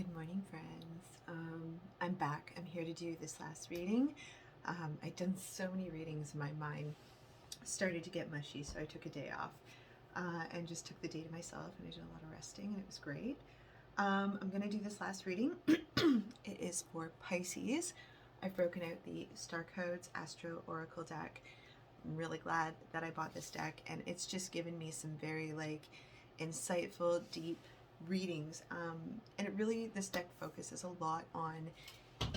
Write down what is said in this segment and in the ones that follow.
Good morning, friends. I'm back. I'm here to do this last reading. I'd done so many readings, my mind started to get mushy, so I took a day off and just took the day to myself, and I did a lot of resting, and it was great. I'm going to do this last reading. It is for Pisces. I've broken out the Star Codes Astro Oracle deck. I'm really glad that I bought this deck, and it's just given me some very insightful, deep readings, and it really, this deck focuses a lot on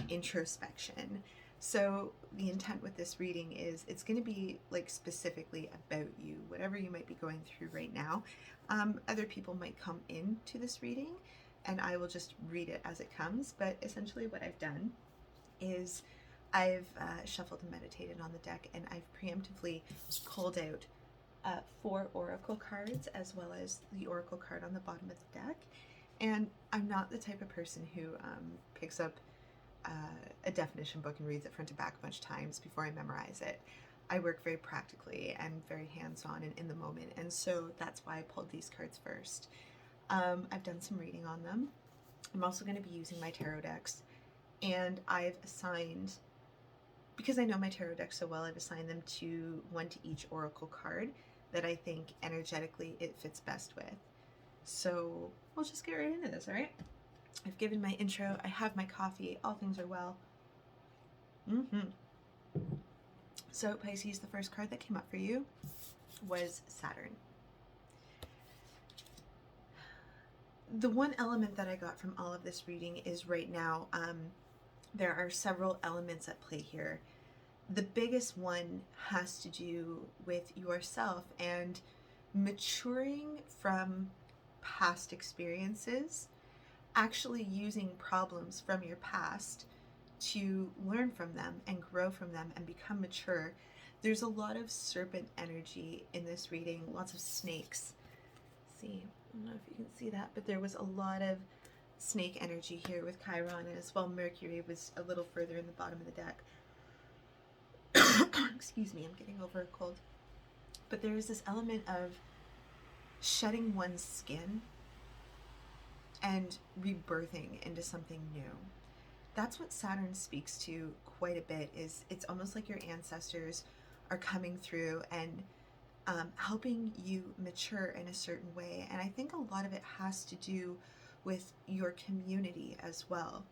introspection. So the intent with this reading is it's going to be specifically about you, whatever you might be going through right now. Other people might come into this reading and I will just read it as it comes, but essentially what I've done is I've shuffled and meditated on the deck, and I've preemptively pulled out 4 oracle cards as well as the oracle card on the bottom of the deck. And I'm not the type of person who picks up a definition book and reads it front to back a bunch of times before I memorize it. I work very practically and very hands-on and in the moment, and so that's why I pulled these cards first. I've done some reading on them. I'm also going to be using my tarot decks, and I've assigned, because I know my tarot deck so well, I've assigned them to one to each oracle card that I think energetically it fits best with. So we'll just get right into this, all right? I've given my intro, I have my coffee, all things are well. So Pisces, the first card that came up for you was Saturn. The one element that I got from all of this reading is right now, there are several elements at play here. The biggest one has to do with yourself and maturing from past experiences, actually using problems from your past to learn from them and grow from them and become mature. There's a lot of serpent energy in this reading, lots of snakes. See, I don't know if you can see that, but there was a lot of snake energy here with Chiron, and as well Mercury was a little further in the bottom of the deck. Excuse me, I'm getting over a cold. But there is this element of shedding one's skin and rebirthing into something new. That's what Saturn speaks to quite a bit. Is it's almost like your ancestors are coming through and helping you mature in a certain way. And I think a lot of it has to do with your community as well.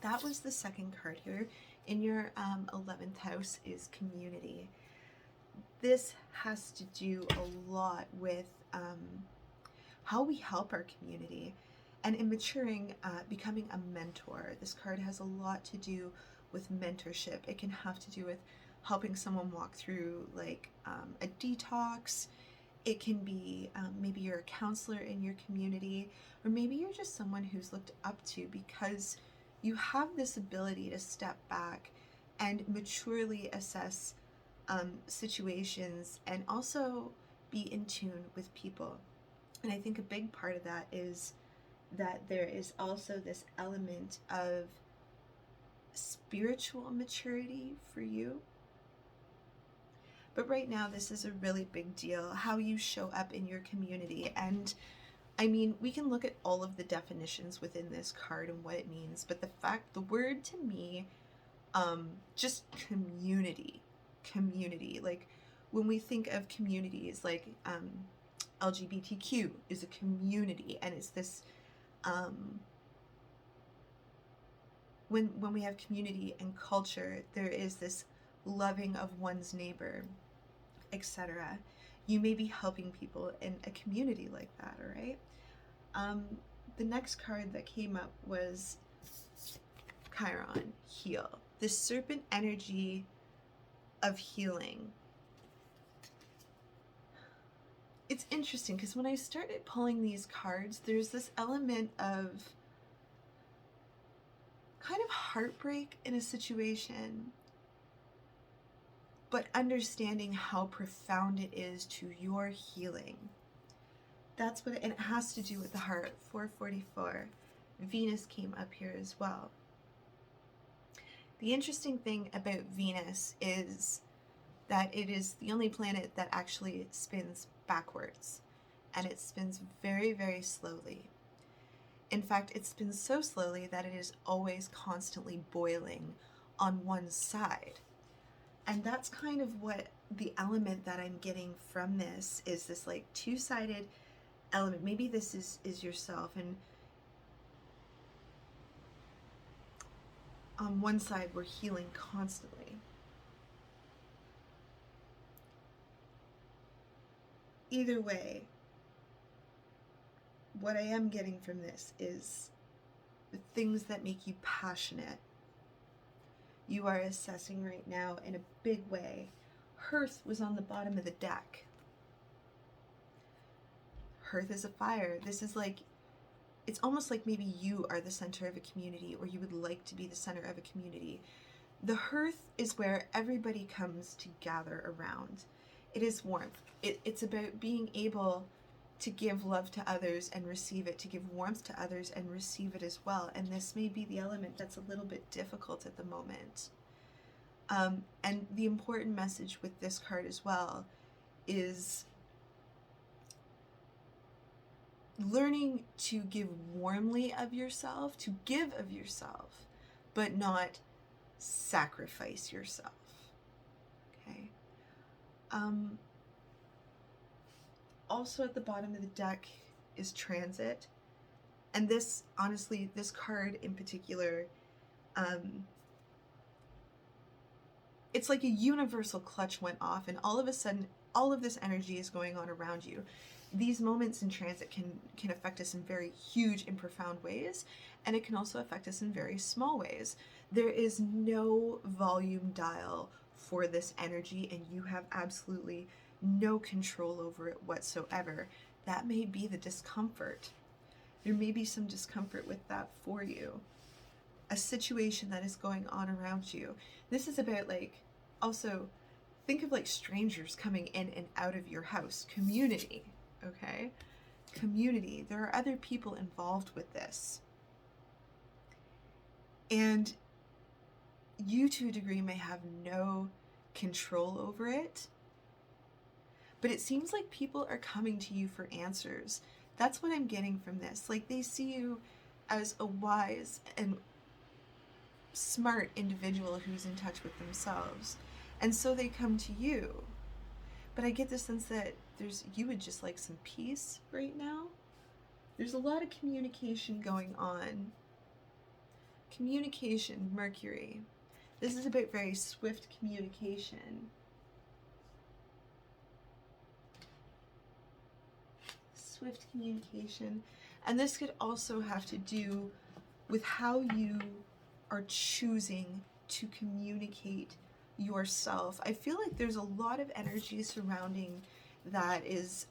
That was the second card here. In your 11th house is community. This has to do a lot with how we help our community. And in maturing, becoming a mentor. This card has a lot to do with mentorship. It can have to do with helping someone walk through a detox. It can be maybe you're a counselor in your community, or maybe you're just someone who's looked up to because you have this ability to step back and maturely assess situations and also be in tune with people. And I think a big part of that is that there is also this element of spiritual maturity for you. But right now, this is a really big deal, how you show up in your community. And I mean, we can look at all of the definitions within this card and what it means, but the word to me, just community, like when we think of communities, LGBTQ is a community, and it's this, when we have community and culture, there is this loving of one's neighbor, etc. You may be helping people in a community like that, all right? The next card that came up was Chiron, heal. This serpent energy of healing. It's interesting because when I started pulling these cards, there's this element of kind of heartbreak in a situation, but understanding how profound it is to your healing. That's what, and it has to do with the heart. 444. Venus came up here as well. The interesting thing about Venus is that it is the only planet that actually spins backwards, and it spins very, very slowly. In fact, it's been so slowly that it is always constantly boiling on one side. And that's kind of what the element that I'm getting from this is, this like two-sided element. Maybe this is yourself, and on one side we're healing constantly. Either way, what I am getting from this is the things that make you passionate. You are assessing right now in a big way. Hearth was on the bottom of the deck. Hearth is a fire. This is like, it's almost like maybe you are the center of a community, or you would like to be the center of a community. The hearth is where everybody comes to gather around. It is warmth. It's about being able to give love to others and receive it, to give warmth to others and receive it as well. And this may be the element that's a little bit difficult at the moment. And the important message with this card as well is learning to give warmly of yourself, to give of yourself, but not sacrifice yourself. Okay. Also at the bottom of the deck is transit. And this, honestly, this card in particular, it's like a universal clutch went off, and all of a sudden, all of this energy is going on around you. These moments in transit can affect us in very huge and profound ways, and it can also affect us in very small ways. There is no volume dial for this energy, and you have absolutely no control over it whatsoever. That may be the discomfort. There may be some discomfort with that for you. A situation that is going on around you. This is about, like, also think of like strangers coming in and out of your house. Community, okay? Community. There are other people involved with this. And you, to a degree, may have no control over it. But it seems like people are coming to you for answers. That's what I'm getting from this. Like, they see you as a wise and smart individual who's in touch with themselves. And so they come to you. But I get the sense that you would just like some peace right now. There's a lot of communication going on. Communication, Mercury. This is about very swift communication. Swift communication. And this could also have to do with how you are choosing to communicate yourself. I feel like there's a lot of energy surrounding that is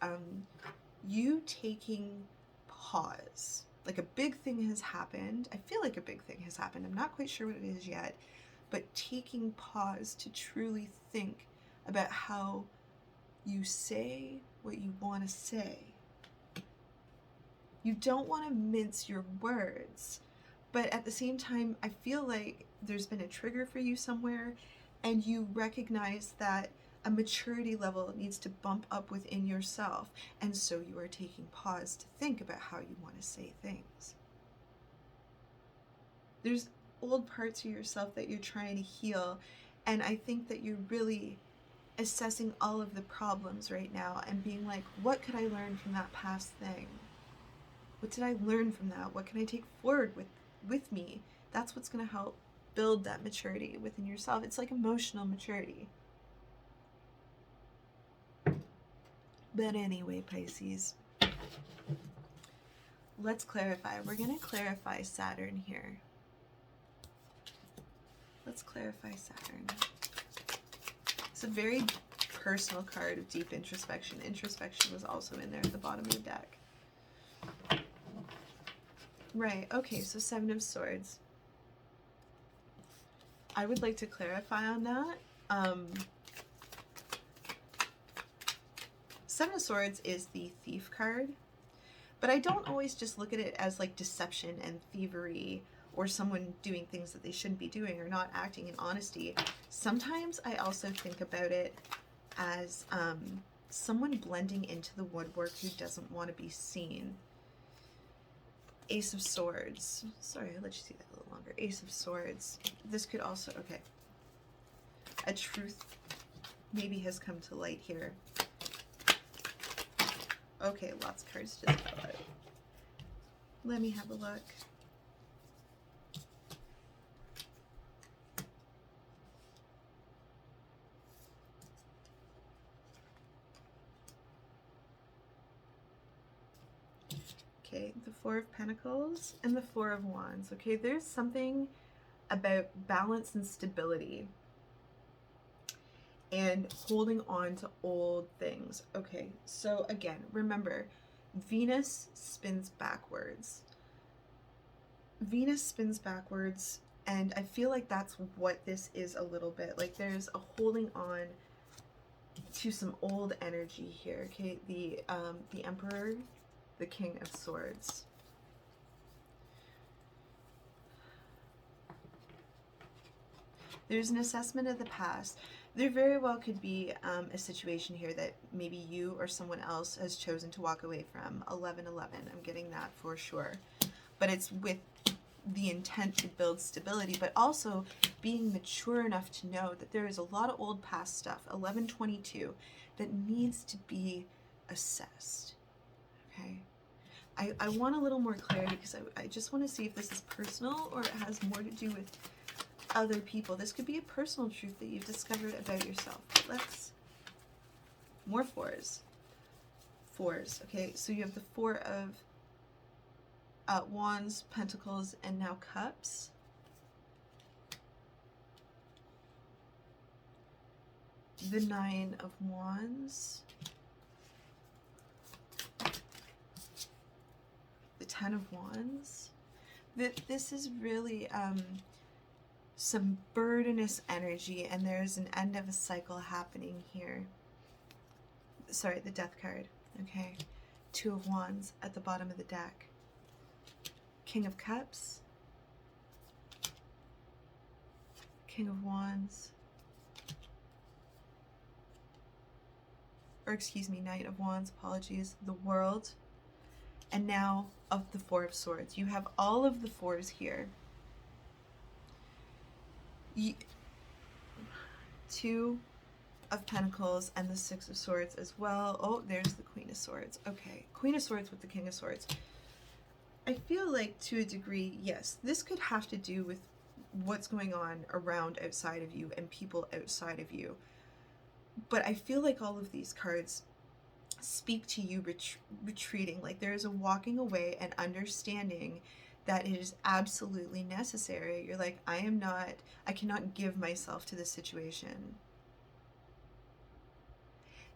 you taking pause. Like a big thing has happened. I feel like a big thing has happened. I'm not quite sure what it is yet, but taking pause to truly think about how you say what you want to say. You don't want to mince your words, but at the same time, I feel like there's been a trigger for you somewhere, and you recognize that a maturity level needs to bump up within yourself, and so you are taking pause to think about how you want to say things. There's old parts of yourself that you're trying to heal, and I think that you're really assessing all of the problems right now and being like, what could I learn from that past thing? What did I learn from that? What can I take forward with me? That's what's going to help build that maturity within yourself. It's like emotional maturity. But anyway, Pisces, let's clarify. We're going to clarify Saturn here. Let's clarify Saturn. It's a very personal card of deep introspection. Introspection was also in there at the bottom of the deck. Right, okay, so Seven of Swords. I would like to clarify on that. Seven of Swords is the Thief card, but I don't always just look at it as like deception and thievery or someone doing things that they shouldn't be doing or not acting in honesty. Sometimes I also think about it as someone blending into the woodwork who doesn't want to be seen. Ace of Swords. Sorry, I'll let you see that a little longer. Ace of Swords. This could also, okay. A truth maybe has come to light here. Okay, lots of cards just fell out. Let me have a look. Okay, the Four of Pentacles and the Four of Wands. Okay, there's something about balance and stability and holding on to old things. Okay, so again, remember, Venus spins backwards. Venus spins backwards, and I feel like that's what this is a little bit. Like there's a holding on to some old energy here. Okay, the Emperor, the King of Swords. There's an assessment of the past. There very well could be a situation here that maybe you or someone else has chosen to walk away from. 11-11, I'm getting that for sure. But it's with the intent to build stability, but also being mature enough to know that there is a lot of old past stuff, 11-22, that needs to be assessed. Okay? I want a little more clarity because I just want to see if this is personal or it has more to do with other people. This could be a personal truth that you've discovered about yourself. But let's, more fours. Fours, okay, so you have the Four of Wands, Pentacles, and now Cups. The Nine of Wands. The Ten of Wands. This is really some burdenous energy, and there's an end of a cycle happening here. Sorry, the Death card. Okay. Two of Wands at the bottom of the deck. King of Cups. King of Wands. Or excuse me, Knight of Wands, apologies. The World. And now of the Four of Swords. You have all of the fours here. Two of Pentacles and the Six of Swords as well. Oh, there's the Queen of Swords. Okay, Queen of Swords with the King of Swords. I feel like to a degree, yes, this could have to do with what's going on around outside of you and people outside of you. But I feel like all of these cards speak to you retreating. Like there is a walking away and understanding that it is absolutely necessary. You're like, I cannot give myself to this situation.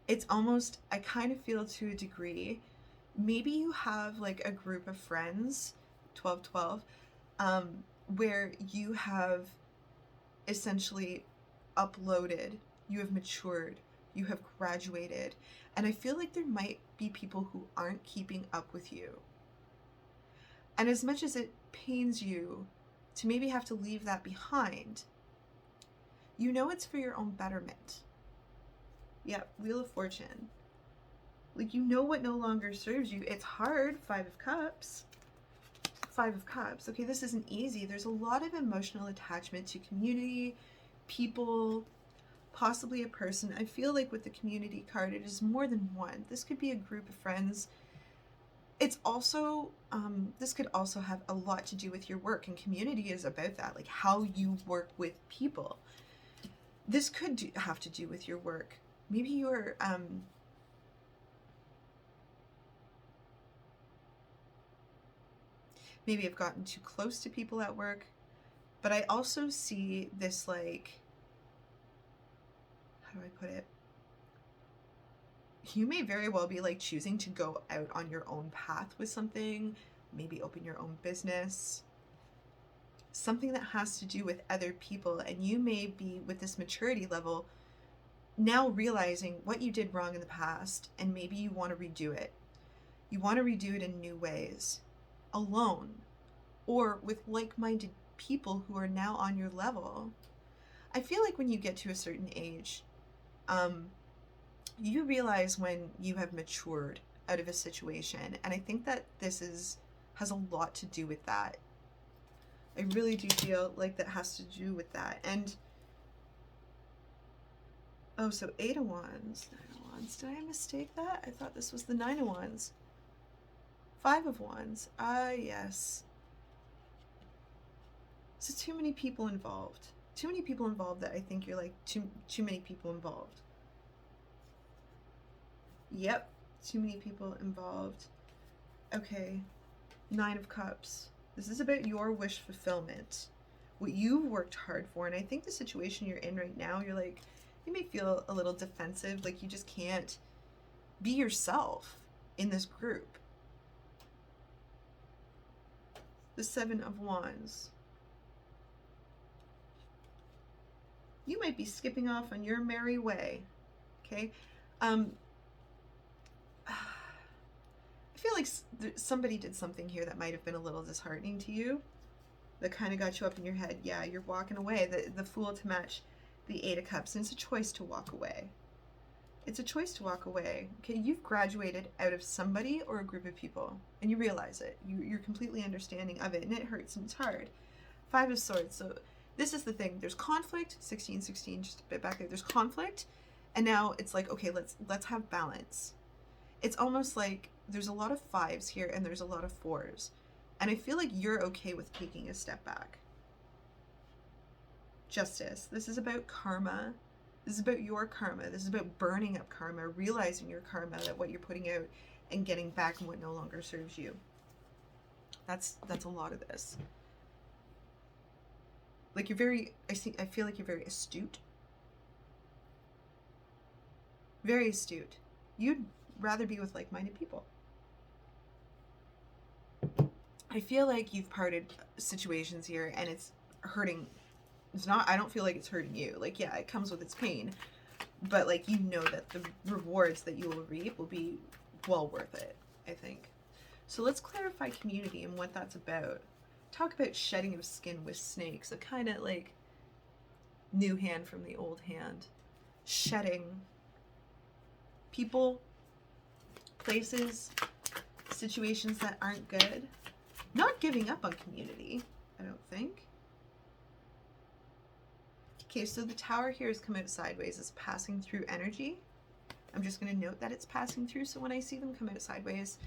It's almost, I kind of feel to a degree, maybe you have like a group of friends, 12-12, where you have essentially uploaded, you have matured, you have graduated, and I feel like there might be people who aren't keeping up with you. And as much as it pains you to maybe have to leave that behind, you know it's for your own betterment. Yeah, Wheel of Fortune. Like, you know what no longer serves you. It's hard. Five of Cups. Five of Cups. Okay, this isn't easy. There's a lot of emotional attachment to community, people, possibly a person. I feel like with the community card, it is more than one. This could be a group of friends. It's also, this could also have a lot to do with your work, and community is about that, like how you work with people. This could have to do with your work. Maybe you're, maybe I've gotten too close to people at work, but I also see this, like, how do I put it? You may very well be like choosing to go out on your own path with something, maybe open your own business, something that has to do with other people, and you may be with this maturity level now realizing what you did wrong in the past, and maybe you want to redo it. You want to redo it in new ways, alone, or with like-minded people who are now on your level. I feel like when you get to a certain age, you realize when you have matured out of a situation, and I think that this is has a lot to do with that. I really do feel like that has to do with that. And oh, so 8 of Wands, 9 of Wands. Did I mistake that? I thought this was the 9 of Wands. 5 of Wands. Ah, yes. So too many people involved. Too many people involved that I think you're like too many people involved. Yep, too many people involved. Okay, 9 of Cups. This is about your wish fulfillment. What you've worked hard for. And I think the situation you're in right now, you're like, you may feel a little defensive, like you just can't be yourself in this group. The 7 of Wands. You might be skipping off on your merry way. Okay? I feel like somebody did something here that might have been a little disheartening to you. That kind of got you up in your head. Yeah, you're walking away. The Fool to match the 8 of Cups. And it's a choice to walk away. It's a choice to walk away. Okay, you've graduated out of somebody or a group of people. And you realize it. You're completely understanding of it. And it hurts and it's hard. 5 of Swords. So this is the thing. There's conflict. 16, just a bit back there. There's conflict. And now it's like, okay, let's have balance. It's almost like there's a lot of 5s here and there's a lot of 4s. And I feel like you're okay with taking a step back. Justice. This is about karma. This is about your karma. This is about burning up karma, realizing your karma, that what you're putting out and getting back and what no longer serves you. That's a lot of this. Like you're very, I feel like you're very astute. Very astute. You'd rather be with like-minded people. I feel like you've parted situations here and it's hurting. It's not, I don't feel like it's hurting you. Like, yeah, it comes with its pain, but like, you know that the rewards that you will reap will be well worth it, I think. So let's clarify community and what that's about. Talk about shedding of skin with snakes, a kind of like new hand from the old hand. Shedding people, places, situations that aren't good. Not giving up on community, I don't think. Okay, so the Tower here has come out sideways. It's passing through energy. I'm just going to note that it's passing through. So when I see them come out sideways,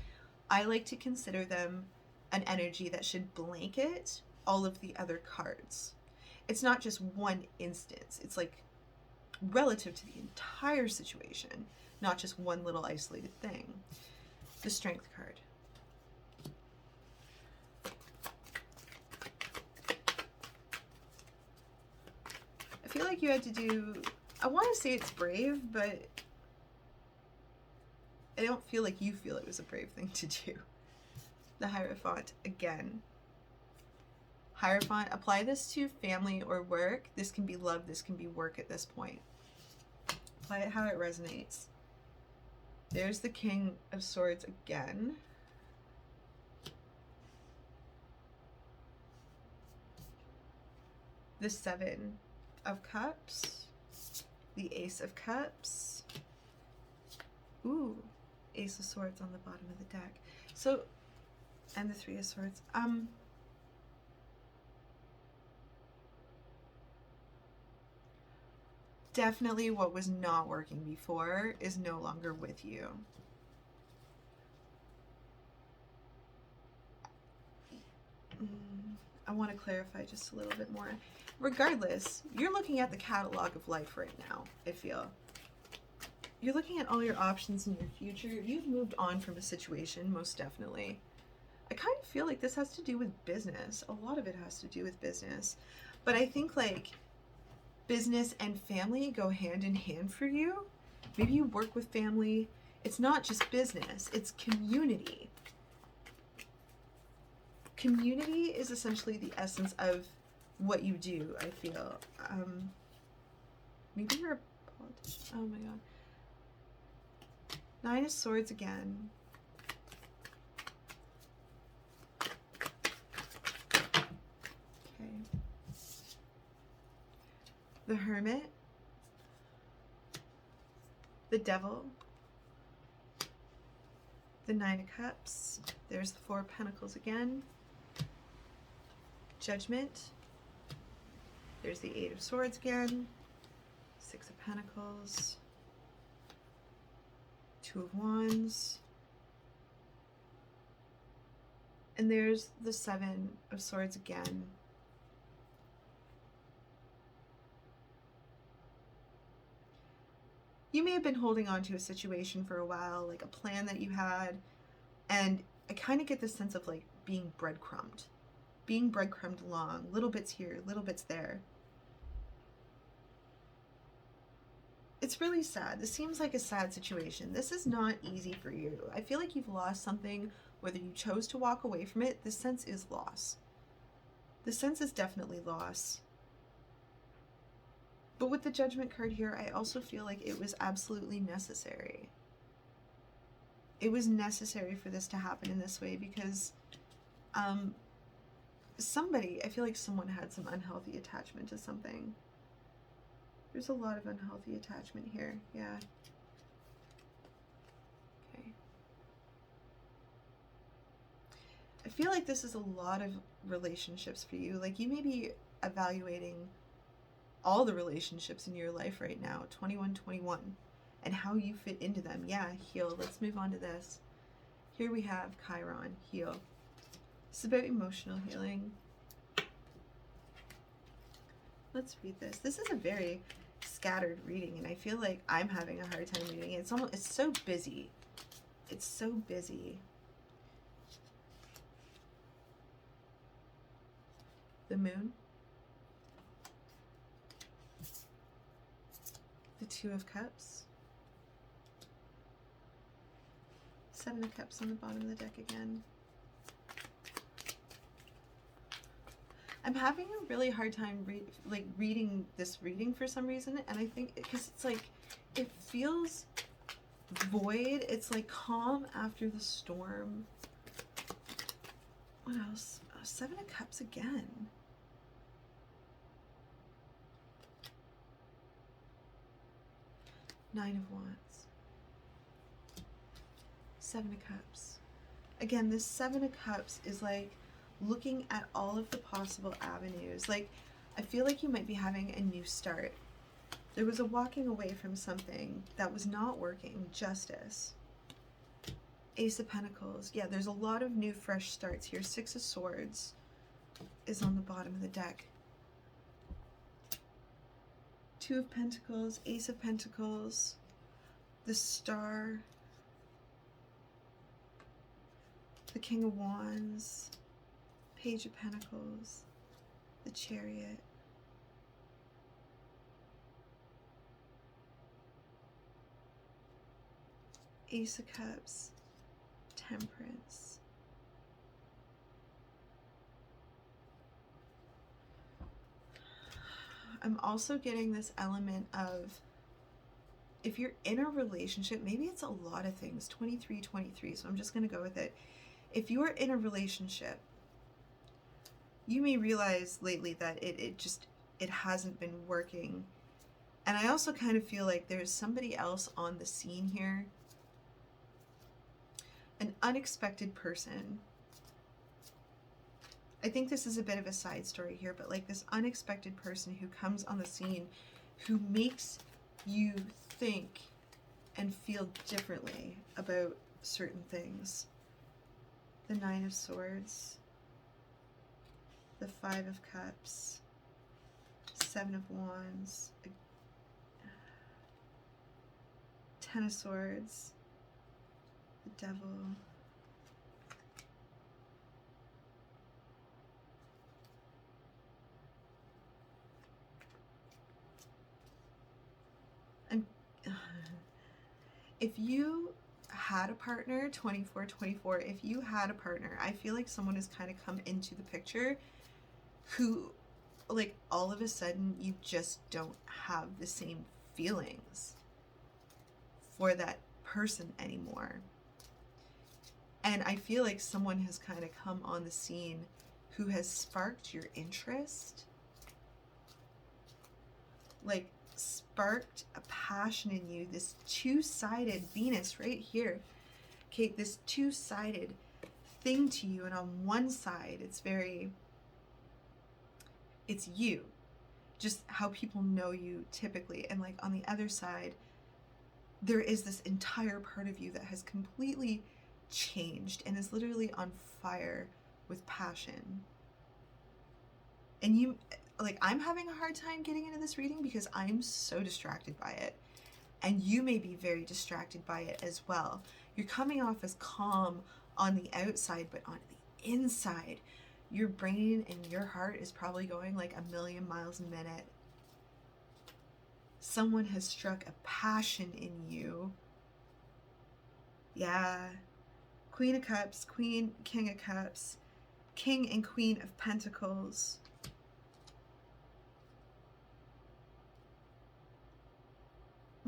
I like to consider them an energy that should blanket all of the other cards. It's not just one instance. It's like relative to the entire situation, not just one little isolated thing. The Strength card. I feel like you had to do, I want to say it's brave, but I don't feel like you feel it was a brave thing to do. The Hierophant again. Hierophant, apply this to family or work. This can be love, this can be work at this point. Apply it how it resonates. There's the King of Swords again. The 7 of Cups. The Ace of Cups. Ooh, Ace of Swords on the bottom of the deck. So, and the 3 of Swords. Definitely what was not working before is no longer with you. I want to clarify just a little bit more. Regardless, you're looking at the catalog of life right now, I feel. You're looking at all your options in your future. You've moved on from a situation, most definitely. I kind of feel like this has to do with business. A lot of it has to do with business. But I think like business and family go hand in hand for you. Maybe you work with family. It's not just business, it's community. Community is essentially the essence of what you do, I feel. Maybe you're a politician. Oh my god. 9 of Swords again. Okay. The Hermit. The Devil. The Nine of Cups. There's the Four of Pentacles again. Judgment. There's the Eight of Swords again. Six of Pentacles. Two of Wands. And there's the Seven of Swords again. You may have been holding on to a situation for a while, like a plan that you had, and I kind of get this sense of like being breadcrumbed along, little bits here, little bits there. It's really sad. This seems like a sad situation. This is not easy for you. I feel like you've lost something, whether you chose to walk away from it. This sense is loss. This sense is definitely loss. But with the Judgment card here, I also feel like it was absolutely necessary. It was necessary for this to happen in this way because I feel like someone had some unhealthy attachment to something. There's a lot of unhealthy attachment here, yeah. Okay. I feel like this is a lot of relationships for you. Like you may be evaluating all the relationships in your life right now, 21, and how you fit into them. Yeah, heal. Let's move on to this. Here we have Chiron, heal. It's about emotional healing. Let's read this. This is a very scattered reading, and I feel like I'm having a hard time reading it. It's so busy. It's so busy. The Moon. The Two of Cups. Seven of Cups on the bottom of the deck again. I'm having a really hard time reading this reading for some reason, and I think because it's like it feels void. It's like calm after the storm. What else? Seven of Cups again. Nine of Wands. Seven of Cups. Again, this Seven of Cups is like looking at all of the possible avenues. Like, I feel like you might be having a new start. There was a walking away from something that was not working. Justice. Ace of Pentacles. Yeah, there's a lot of new fresh starts here. Six of Swords is on the bottom of the deck. Two of Pentacles, Ace of Pentacles, the Star, the King of Wands, Page of Pentacles, the Chariot, Ace of Cups, Temperance. I'm also getting this element of if you're in a relationship, maybe it's a lot of things, 23, so I'm just going to go with it. If you're in a relationship, you may realize lately that it hasn't been working. And I also kind of feel like there's somebody else on the scene here. An unexpected person. I think this is a bit of a side story here, but like this unexpected person who comes on the scene who makes you think and feel differently about certain things. The Nine of Swords, the Five of Cups, Seven of Wands, Ten of Swords, the Devil, and if you had a partner, 24, if you had a partner, I feel like someone has kind of come into the picture who, like, all of a sudden you just don't have the same feelings for that person anymore. And I feel like someone has kind of come on the scene who has sparked your interest, like sparked a passion in you, this two-sided Venus right here. Okay, this two-sided thing to you, and on one side it's you, just how people know you typically, and like on the other side there is this entire part of you that has completely changed and is literally on fire with passion. And you, like, I'm having a hard time getting into this reading because I'm so distracted by it, and you may be very distracted by it as well. You're coming off as calm on the outside, but on the inside your brain and your heart is probably going like 1,000,000 miles a minute. Someone has struck a passion in you. Yeah. Queen of Cups, Queen, King of Cups, King and Queen of Pentacles.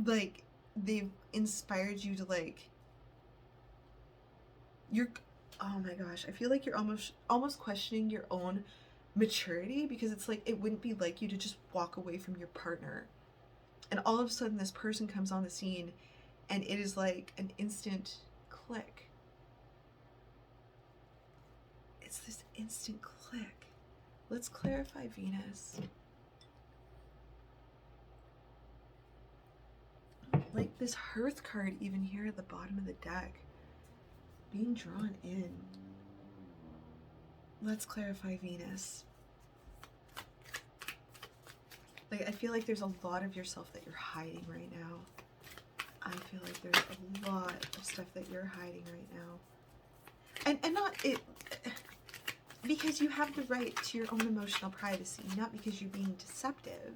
Like, they've inspired you to, like, oh my gosh, I feel like you're almost questioning your own maturity, because it's like, it wouldn't be like you to just walk away from your partner. And all of a sudden this person comes on the scene and it is like an instant click. It's this instant click. Let's clarify Venus. Like this Hearth card even here at the bottom of the deck, being drawn in. Let's clarify Venus. Like, I feel like there's a lot of yourself that you're hiding right now. I feel like there's a lot of stuff that you're hiding right now. And not it, because you have the right to your own emotional privacy, not because you're being deceptive,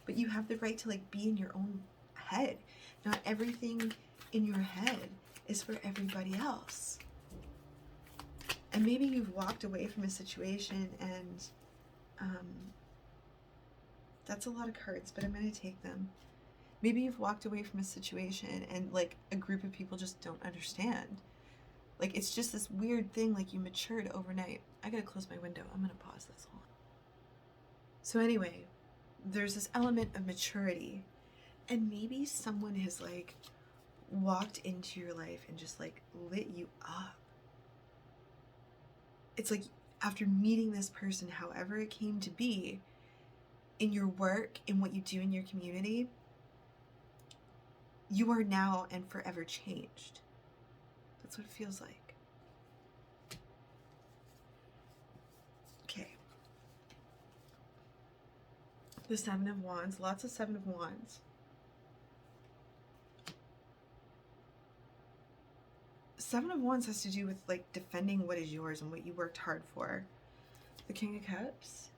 but you have the right to, like, be in your own head. Not everything in your head is for everybody else. And maybe you've walked away from a situation, and that's a lot of cards, but I'm going to take them. Maybe you've walked away from a situation and, like, a group of people just don't understand. Like, it's just this weird thing, like, you matured overnight. I gotta close my window. I'm gonna pause this. Hold on. So anyway, there's this element of maturity, and maybe someone has, like, walked into your life and just, like, lit you up. It's like, after meeting this person, however it came to be, in your work, in what you do in your community, you are now and forever changed. That's what it feels like. Okay. The Seven of Wands, lots of Seven of Wands. Seven of Wands has to do with, like, defending what is yours and what you worked hard for. The King of Cups.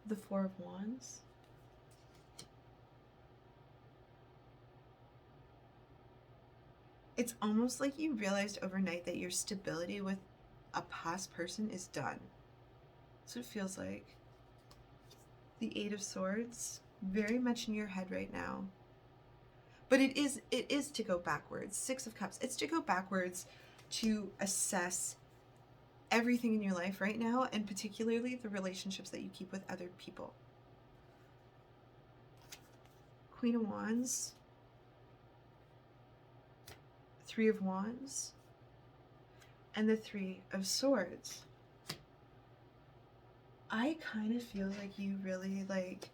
The Four of Wands. It's almost like you realized overnight that your stability with a past person is done. That's what it feels like. The Eight of Swords, very much in your head right now. But it is to go backwards. Six of Cups, it's to go backwards to assess everything in your life right now, and particularly the relationships that you keep with other people. Queen of Wands, Three of Wands, and the Three of Swords. I kind of feel like you really, like,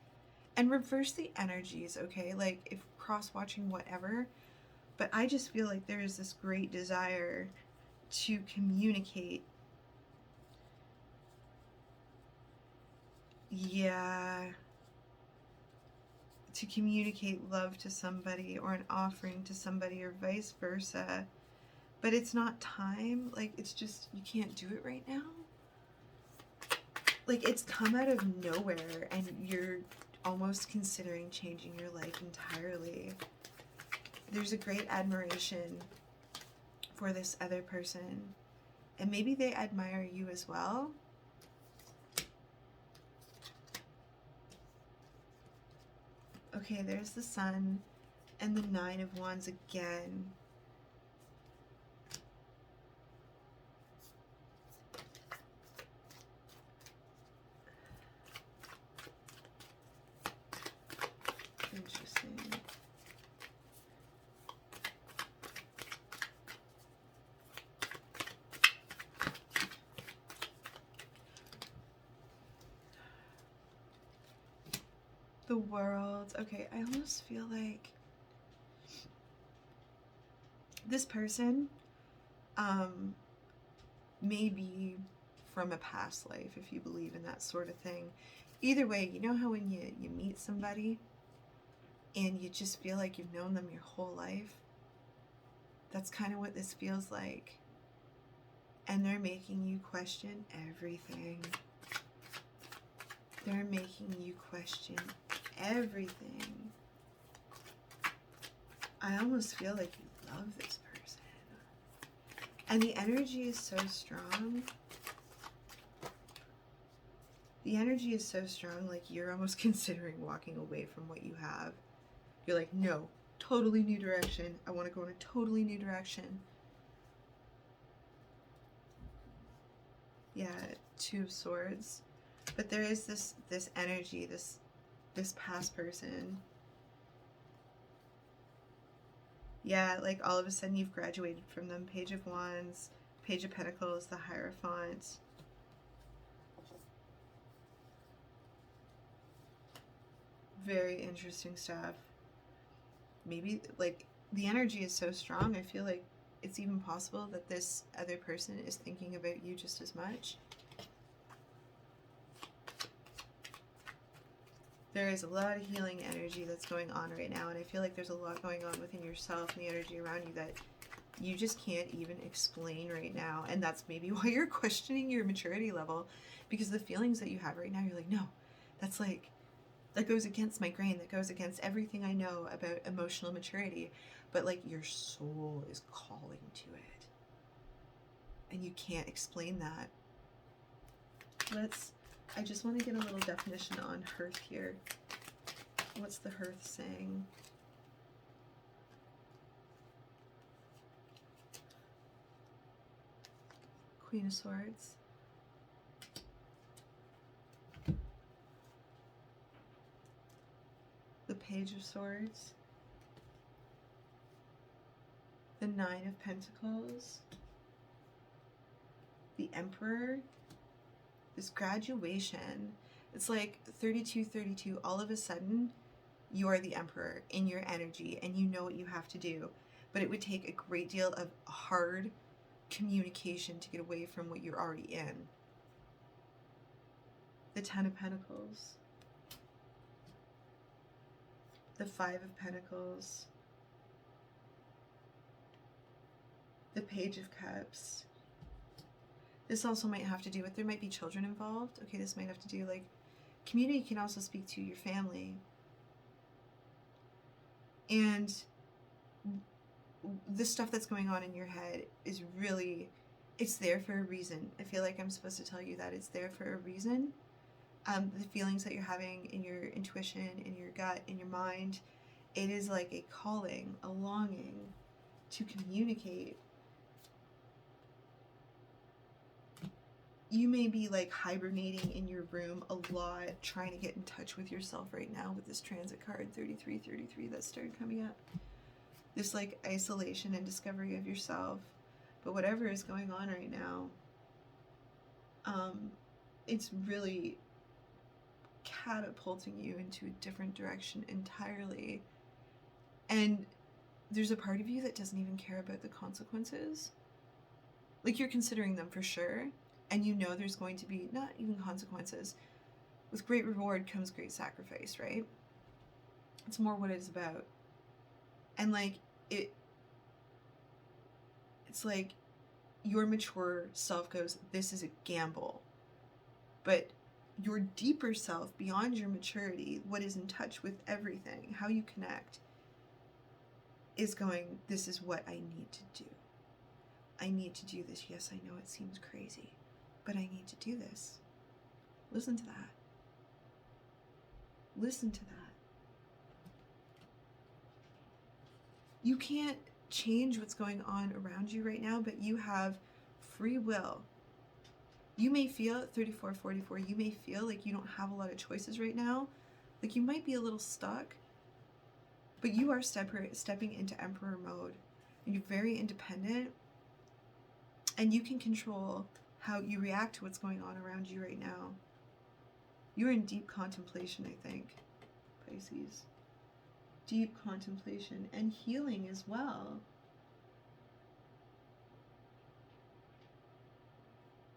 and reverse the energies, okay? Like, if cross-watching, whatever, but I just feel like there is this great desire to communicate. Yeah. To communicate love to somebody, or an offering to somebody, or vice versa. But it's not time. Like, it's just, you can't do it right now. Like, it's come out of nowhere, and you're almost considering changing your life entirely. There's a great admiration for this other person, and maybe they admire you as well. Okay, there's the Sun and the Nine of Wands again. Interesting. The World. Okay, I almost feel like this person may be from a past life, if you believe in that sort of thing. Either way, you know how when you meet somebody and you just feel like you've known them your whole life? That's kind of what this feels like. And they're making you question everything. They're making you question everything. I almost feel like you love this person. And the energy is so strong. The energy is so strong, like you're almost considering walking away from what you have. You're like, no, totally new direction. I want to go in a totally new direction. Yeah, Two of Swords. But there is this energy, this past person. Yeah, like all of a sudden you've graduated from them. Page of Wands, Page of Pentacles, the Hierophant. Very interesting stuff. Maybe, like, the energy is so strong, I feel like it's even possible that this other person is thinking about you just as much. There is a lot of healing energy that's going on right now, and I feel like there's a lot going on within yourself and the energy around you that you just can't even explain right now. And that's maybe why you're questioning your maturity level, because the feelings that you have right now, you're like, no, that's like, that goes against my grain, that goes against everything I know about emotional maturity. But like your soul is calling to it. And you can't explain that. I just want to get a little definition on hearth here. What's the hearth saying? Queen of Swords. The Page of Swords. The Nine of Pentacles. The Emperor. This graduation. It's like 32, all of a sudden you are the Emperor in your energy and you know what you have to do. But it would take a great deal of hard communication to get away from what you're already in. The Ten of Pentacles. The Five of Pentacles. The Page of Cups. This also might have to do with, there might be children involved. Okay, this might have to do, like, community can also speak to your family. And the stuff that's going on in your head is really, it's there for a reason. I feel like I'm supposed to tell you that it's there for a reason. The feelings that you're having in your intuition, in your gut, in your mind, it is like a calling, a longing to communicate. You may be like hibernating in your room a lot, trying to get in touch with yourself right now with this transit card 33 that started coming up. This like isolation and discovery of yourself. But whatever is going on right now, it's really catapulting you into a different direction entirely. And there's a part of you that doesn't even care about the consequences. Like, you're considering them for sure, and you know there's going to be not even consequences. With great reward comes great sacrifice, right? It's more what it's about. And like it's like your mature self goes, this is a gamble. But your deeper self, beyond your maturity, what is in touch with everything, how you connect, is going, this is what I need to do. I need to do this. Yes, I know it seems crazy, but I need to do this. Listen to that. Listen to that. You can't change what's going on around you right now, but you have free will. You may feel at 34, 44, you may feel like you don't have a lot of choices right now. Like you might be a little stuck, but you are stepping into Emperor mode. And you're very independent, and you can control how you react to what's going on around you right now. You're in deep contemplation, I think. Pisces. Deep contemplation and healing as well.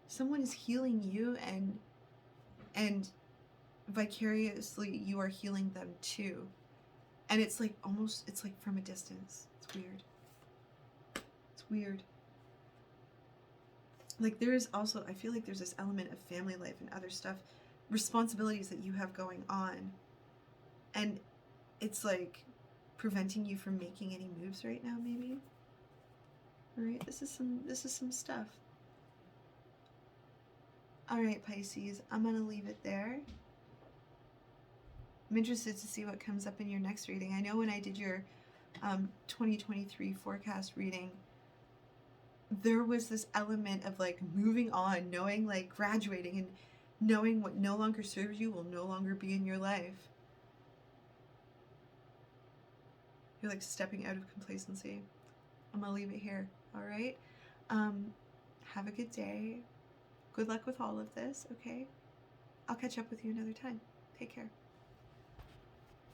Someone is healing you, and vicariously you are healing them too. And it's like almost, it's like from a distance. It's weird. It's weird. Like there is also, I feel like there's this element of family life and other stuff, responsibilities that you have going on. And it's like preventing you from making any moves right now, maybe. All right, this is some stuff. All right, Pisces, I'm gonna leave it there. I'm interested to see what comes up in your next reading. I know when I did your 2023 forecast reading, there was this element of like moving on, knowing, like graduating and knowing what no longer serves you will no longer be in your life. You're like stepping out of complacency. I'm gonna leave it here. All right. Have a good day. Good luck with all of this. Okay. I'll catch up with you another time. Take care.